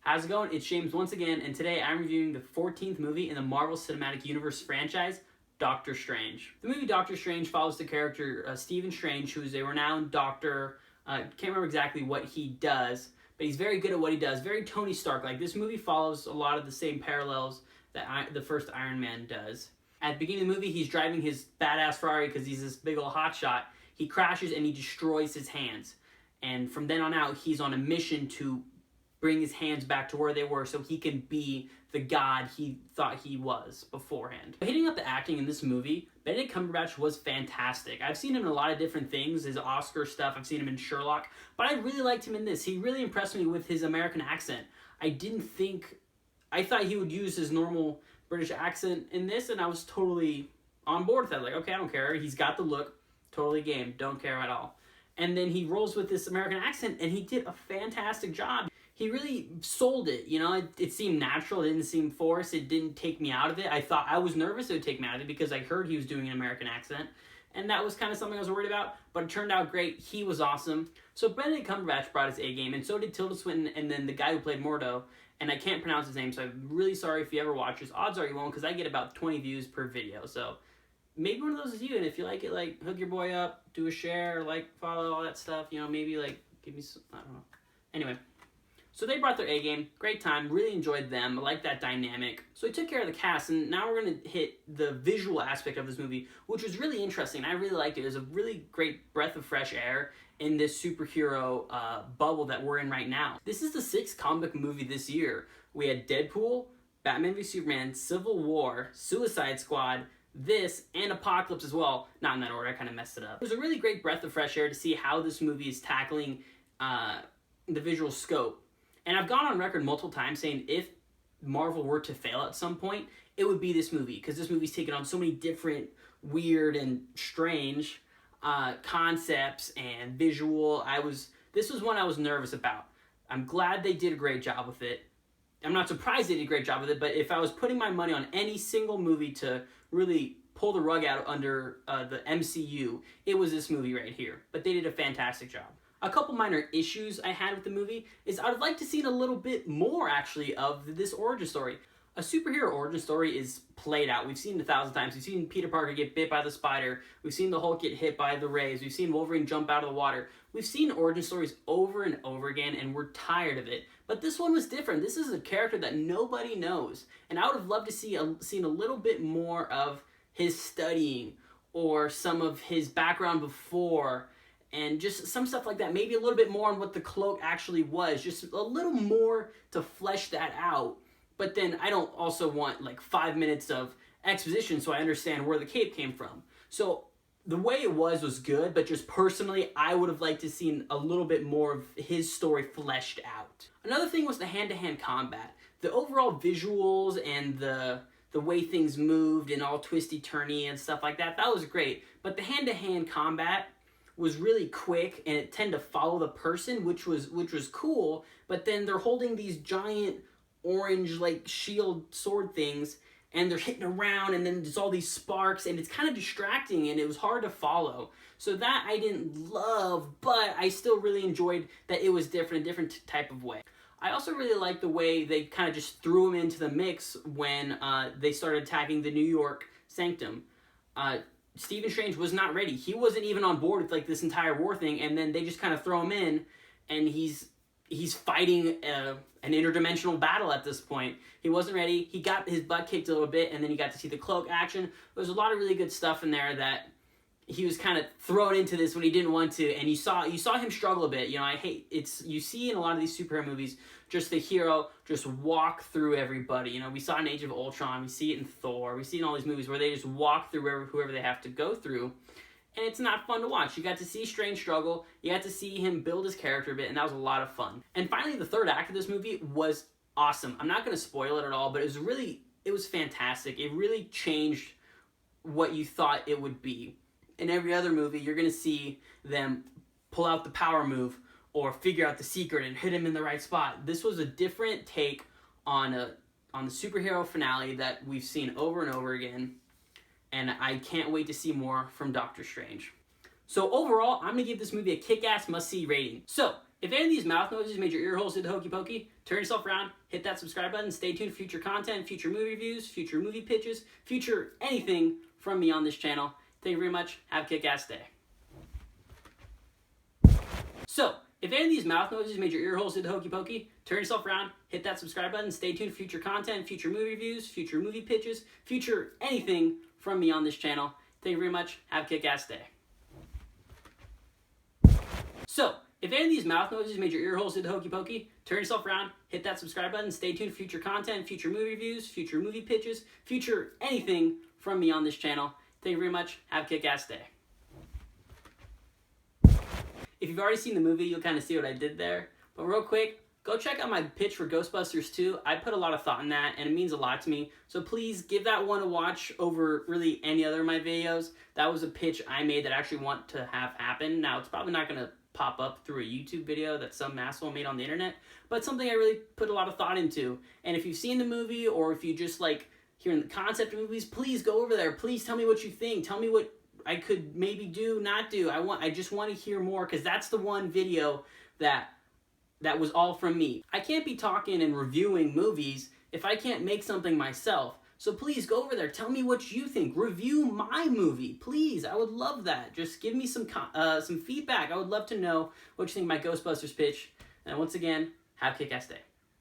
How's it going? It's James once again, and today I'm reviewing the 14th movie in the Marvel Cinematic Universe franchise, Doctor Strange. The movie Doctor Strange follows the character Stephen Strange, who is a renowned doctor. Can't remember exactly what he does, but he's very good at what he does. Very Tony Stark. Like, this movie follows a lot of the same parallels that the first Iron Man does. At the beginning of the movie, he's driving his badass Ferrari because he's this big old hotshot. He crashes and he destroys his hands. And from then on out, he's on a mission to bring his hands back to where they were so he can be the god he thought he was beforehand. Hitting up the acting in this movie, Benedict Cumberbatch was fantastic. I've seen him in a lot of different things, his Oscar stuff, I've seen him in Sherlock, but I really liked him in this. He really impressed me with his American accent. I thought he would use his normal British accent in this, and I was totally on board with that. Like, okay, I don't care. He's got the look, totally game, don't care at all. And then he rolls with this American accent, and he did a fantastic job. He really sold it, you know, it seemed natural, it didn't seem forced, it didn't take me out of it. I was nervous it would take me out of it because I heard he was doing an American accent, and that was kind of something I was worried about, but it turned out great. He was awesome. So Benedict Cumberbatch brought his A-game, and so did Tilda Swinton, and then the guy who played Mordo, and I can't pronounce his name, so I'm really sorry if you ever watch this. Odds are you won't, because I get about 20 views per video, so maybe one of those is you, and if you like it, like, hook your boy up, do a share, like, follow, all that stuff, you know, maybe, like, give me some, I don't know. Anyway. So they brought their A-game, great time, really enjoyed them, I like that dynamic. So we took care of the cast, and now we're going to hit the visual aspect of this movie, which was really interesting. I really liked it. It was a really great breath of fresh air in this superhero bubble that we're in right now. This is the 6th comic book movie this year. We had Deadpool, Batman v Superman, Civil War, Suicide Squad, this, and Apocalypse as well. Not in that order, I kind of messed it up. It was a really great breath of fresh air to see how this movie is tackling the visual scope. And I've gone on record multiple times saying if Marvel were to fail at some point, it would be this movie. Because this movie's taken on so many different weird and strange concepts and visual. This was one I was nervous about. I'm glad they did a great job with it. I'm not surprised they did a great job with it, but if I was putting my money on any single movie to really pull the rug out under the MCU, it was this movie right here. But they did a fantastic job. A couple minor issues I had with the movie is I would like to see a little bit more, actually, of this origin story. A superhero origin story is played out. We've seen it 1,000 times. We've seen Peter Parker get bit by the spider. We've seen the Hulk get hit by the rays. We've seen Wolverine jump out of the water. We've seen origin stories over and over again, and we're tired of it. But this one was different. This is a character that nobody knows. And I would have loved to seen a little bit more of his studying or some of his background before, and just some stuff like that. Maybe a little bit more on what the cloak actually was. Just a little more to flesh that out. But then I don't also want like 5 minutes of exposition so I understand where the cape came from. So the way it was good, but just personally, I would have liked to seen a little bit more of his story fleshed out. Another thing was the hand-to-hand combat. The overall visuals and the way things moved and all twisty-turny and stuff like that, that was great. But the hand-to-hand combat was really quick, and it tended to follow the person, which was cool, but then they're holding these giant orange, like, shield sword things, and they're hitting around, and then there's all these sparks, and it's kind of distracting, and it was hard to follow. So that I didn't love, but I still really enjoyed that it was different, a different type of way. I also really liked the way they kind of just threw him into the mix when they started attacking the New York Sanctum. Stephen Strange was not ready. He wasn't even on board with like this entire war thing, and then they just kind of throw him in, and he's fighting an interdimensional battle at this point. He wasn't ready. He got his butt kicked a little bit, and then he got to see the cloak action. There's a lot of really good stuff in there that he was kind of thrown into this when he didn't want to, and you saw him struggle a bit. You know, you see in a lot of these superhero movies just the hero just walk through everybody. You know, we saw in Age of Ultron, we see it in Thor, we see it in all these movies where they just walk through whoever they have to go through, and it's not fun to watch. You got to see Strange struggle, you got to see him build his character a bit, and that was a lot of fun. And finally, the third act of this movie was awesome. I'm not going to spoil it at all, but it was fantastic. It really changed what you thought it would be. In every other movie, you're going to see them pull out the power move or figure out the secret and hit him in the right spot. This was a different take on the superhero finale that we've seen over and over again, and I can't wait to see more from Doctor Strange. So overall, I'm going to give this movie a kick-ass must-see rating. So, if any of these mouth noises made your ear holes into hokey pokey, turn yourself around, hit that subscribe button, stay tuned for future content, future movie reviews, future movie pitches, future anything from me on this channel. Thank you very much. Have a kick-ass day. So, if any of these mouth noises made your ear holes into hokey pokey, turn yourself around, hit that subscribe button, stay tuned for future content, future movie reviews, future movie pitches, future anything from me on this channel. Thank you very much. Have a kick-ass day. So, if any of these mouth noises made your ear holes into hokey pokey, turn yourself around, hit that subscribe button, stay tuned for future content, future movie reviews, future movie pitches, future anything from me on this channel. Thank you very much. Have a kick-ass day. If you've already seen the movie, you'll kind of see what I did there. But real quick, go check out my pitch for Ghostbusters 2. I put a lot of thought in that, and it means a lot to me. So please give that one a watch over really any other of my videos. That was a pitch I made that I actually want to have happen. Now, it's probably not going to pop up through a YouTube video that some asshole made on the internet, but something I really put a lot of thought into. And if you've seen the movie, or if you just like hearing the concept of movies, please go over there. Please tell me what you think. Tell me what I could maybe do, not do. I just want to hear more, because that's the one video that was all from me. I can't be talking and reviewing movies if I can't make something myself. So please go over there. Tell me what you think. Review my movie, please. I would love that. Just give me some feedback. I would love to know what you think of my Ghostbusters pitch. And once again, have a kick-ass day.